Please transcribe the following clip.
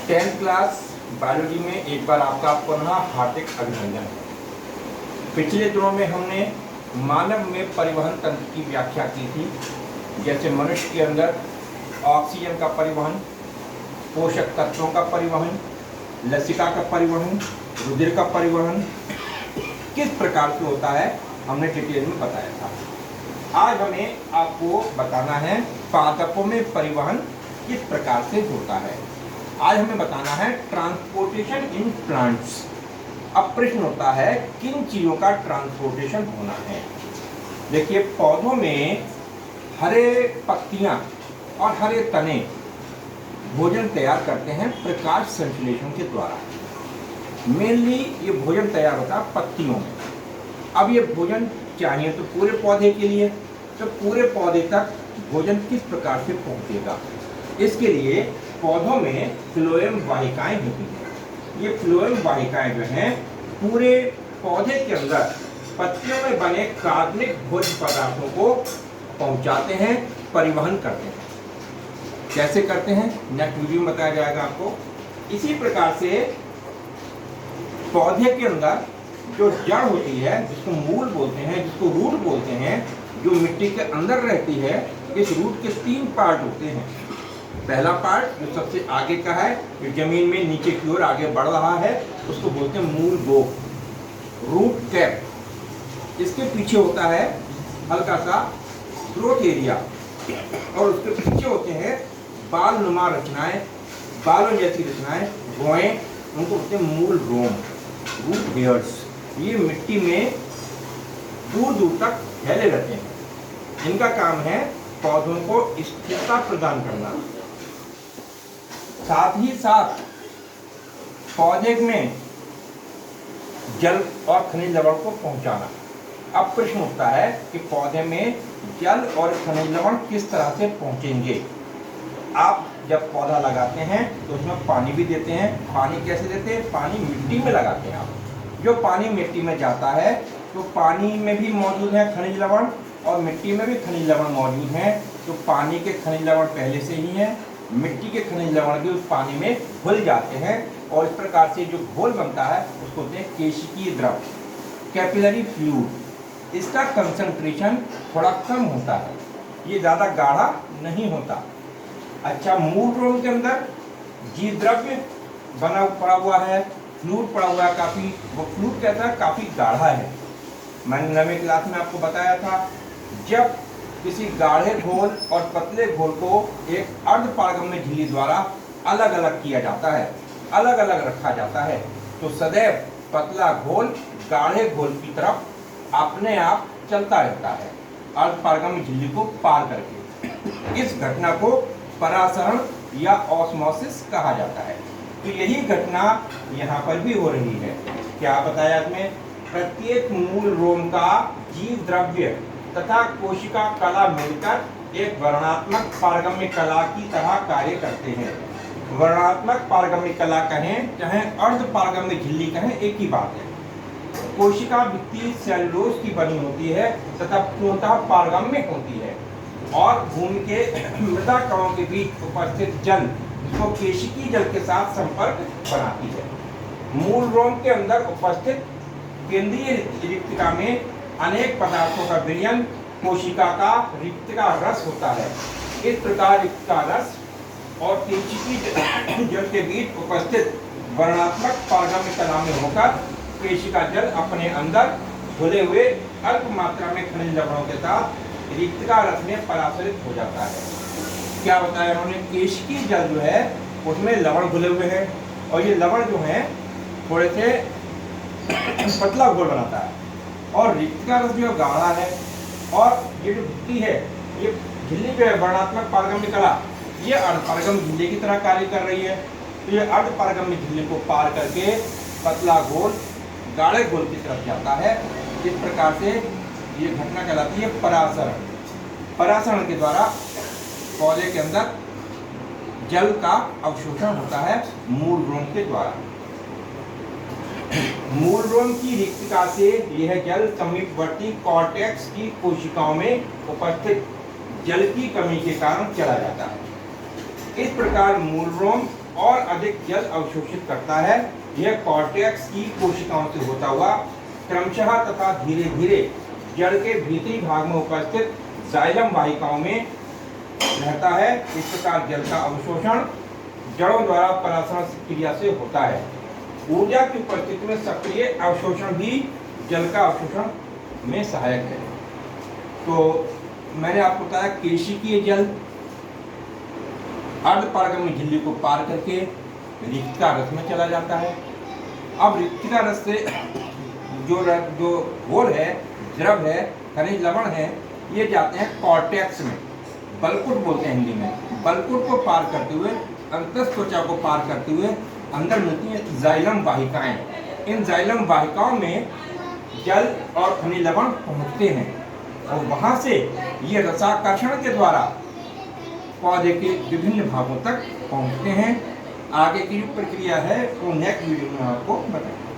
10th class biology में एक बार आपका पुनः हार्दिक अभिनंदन है। पिछले दिनों में हमने मानव में परिवहन तंत्र की व्याख्या की थी, जैसे मनुष्य के अंदर ऑक्सीजन का परिवहन, पोषक तत्वों का परिवहन, लसिका का परिवहन, रुधिर का परिवहन किस प्रकार से होता है हमने डिटेल में बताया था। आज हमें आपको बताना है पादपों में परिवहन किस प्रकार से होता है। आज हमें बताना है ट्रांसपोर्टेशन इन प्लांट्स। अब प्रश्न होता है किन चीज़ों का ट्रांसपोर्टेशन होना है। देखिए, पौधों में हरे पत्तियां और हरे तने भोजन तैयार करते हैं प्रकाश संश्लेषण के द्वारा। मेनली ये भोजन तैयार होता है पत्तियों में। अब ये भोजन चाहिए तो पूरे पौधे के लिए, तो पूरे पौधे तक भोजन किस प्रकार से पहुंचेगा, इसके लिए पौधों में फ्लोएम वाहिकाएं होती हैं। ये फ्लोएम वाहिकाएं जो हैं पूरे पौधे के अंदर पत्तियों में बने कार्बनिक भोज्य पदार्थों को पहुंचाते हैं, परिवहन करते हैं। कैसे करते हैं नेक्स्ट वीडियो में बताया जाएगा आपको। इसी प्रकार से पौधे के अंदर जो जड़ होती है, जिसको मूल बोलते हैं, जिसको रूट बोलते हैं, जो मिट्टी के अंदर रहती है, इस रूट के 3 पार्ट होते हैं। पहला पार्ट जो सबसे आगे का है, जो जमीन में नीचे की ओर आगे बढ़ रहा है, उसको बोलते हैं मूल बोक, रूट कैप। इसके पीछे होता है हल्का सा ग्रोथ एरिया, और उसके पीछे होते हैं बाल नुमा रचनाएं, बालों जैसी रचनाएं, भौएं, उनको बोलते हैं मूल रोम, रूट हेयर्स। ये मिट्टी में दूर दूर तक फैले रहते हैं। इनका काम है पौधों को स्थिरता प्रदान करना, साथ ही साथ पौधे में जल और खनिज लवण को पहुंचाना। अब प्रश्न उठता है कि पौधे में जल और खनिज लवण किस तरह से पहुंचेंगे। आप जब पौधा लगाते हैं तो उसमें पानी भी देते हैं। पानी कैसे देते हैं? पानी मिट्टी में लगाते हैं आप। जो पानी मिट्टी में जाता है तो पानी में भी मौजूद है खनिज लवण और मिट्टी में भी खनिज लवण मौजूद हैं। तो पानी के खनिज लवण पहले से ही हैं, मिट्टी के खनिज लवण भी उस पानी में घुल जाते हैं, और इस प्रकार से जो घोल बनता है उसको बोलते हैं केशिकीय द्रव, कैपिलरी फ्लूइड। इसका कंसंट्रेशन थोड़ा कम होता है, ये ज़्यादा गाढ़ा नहीं होता। अच्छा, मूल रोम के अंदर जीव द्रव्य बना पड़ा हुआ है, फ्लूइड पड़ा हुआ है काफ़ी। वो फ्लूइड कहता है काफ़ी गाढ़ा है। मैंने 9वीं क्लास में आपको बताया था, जब किसी गाढ़े घोल और पतले घोल को एक अर्धपारगम्य झिल्ली द्वारा अलग अलग किया जाता है, अलग अलग रखा जाता है, तो सदैव पतला घोल गाढ़े घोल की तरफ अपने आप चलता रहता है, अर्धपारगम्य झिल्ली को पार करके। इस घटना को परासरण या ऑस्मोसिस कहा जाता है। तो यही घटना यहाँ पर भी हो रही है। क्या बताया इसमें? प्रत्येक मूल रोम का जीव द्रव्य तथा कोशिका कला मिलकर एक वर्णात्मक पारगम्य कला की तरह कार्य करते हैं। वर्णात्मक पारगम्य कला कहें चाहे अर्ध पारगम्य झिल्ली कहें, एक ही बात है। कोशिका भित्ति सेलुलोज की बनी होती है तथा पूर्णतः पारगम्य होती है, और भूमि के मृदा कणों के बीच उपस्थित जल को केशिकीय जल के साथ संपर्क बनाती है। मूल रोम के अंदर उपस्थित केंद्रीय रिक्तिका में अनेक पदार्थों का विलयन कोशिका का रिक्तिका रस होता है। इस प्रकार रिक्तिका रस और केशिकीय जल के बीच उपस्थित वर्णात्मक पारगम्य कला में होकर केशिका जल अपने अंदर घुले हुए अल्प मात्रा में खनिज लवणों के साथ रिक्तिका रस में परासरित हो जाता है। क्या बताया उन्होंने? केशिकीय जल जो है उसमें लवण घुले हुए हैं, और ये लवण जो है थोड़े से पतला घोल बनाता है, और रिक्तिका रस जो गाढ़ा है, और ये जो भित्ति है, ये झिल्ली जो है वर्णात्मक पारगम्य कला, ये अर्धपारगम्य झिल्ली की तरह कार्य कर रही है। तो ये अर्धपारगम्य झिल्ली को पार करके पतला घोल गाढ़े घोल की तरफ जाता है। इस प्रकार से ये घटना कहलाती है परासरण। परासरण के द्वारा पौधे के अंदर जल का अवशोषण होता है मूल रोम के द्वारा। मूल रोम की रिक्तिका से यह जल समीपवर्ती कॉर्टेक्स की कोशिकाओं में उपस्थित जल की कमी के कारण चला जाता है। इस प्रकार मूल रोम और अधिक जल अवशोषित करता है। यह कॉर्टेक्स की कोशिकाओं से होता हुआ क्रमशः तथा धीरे धीरे जड़ के भीतरी भाग में उपस्थित जाइलम वाहिकाओं में रहता है। इस प्रकार जल का अवशोषण जड़ों द्वारा परासरण क्रिया से होता है। ऊर्जा की उपस्थिति में सक्रिय अवशोषण भी जल का अवशोषण में सहायक है। तो मैंने आपको बताया केशिकीय जल अर्धपारगम्य झिल्ली को पार करके रिक्तिका रस में चला जाता है। अब रिक्तिका रस से जो घोल है, द्रव है, खनिज लवण है, ये जाते हैं कॉर्टेक्स में, बलकुट बोलते हैं हिंदी में। बलकुट को पार करते हुए, अंतस त्वचा को पार करते हुए अंदर मिलती हैं जाइलम वाहिकाएं। इन जाइलम वाहिकाओं में जल और खनिज लवण पहुंचते हैं और वहां से ये रसाकर्षण के द्वारा पौधे के विभिन्न भागों तक पहुंचते हैं। आगे की जो प्रक्रिया है वो नेक्स्ट वीडियो में आपको बताएंगे।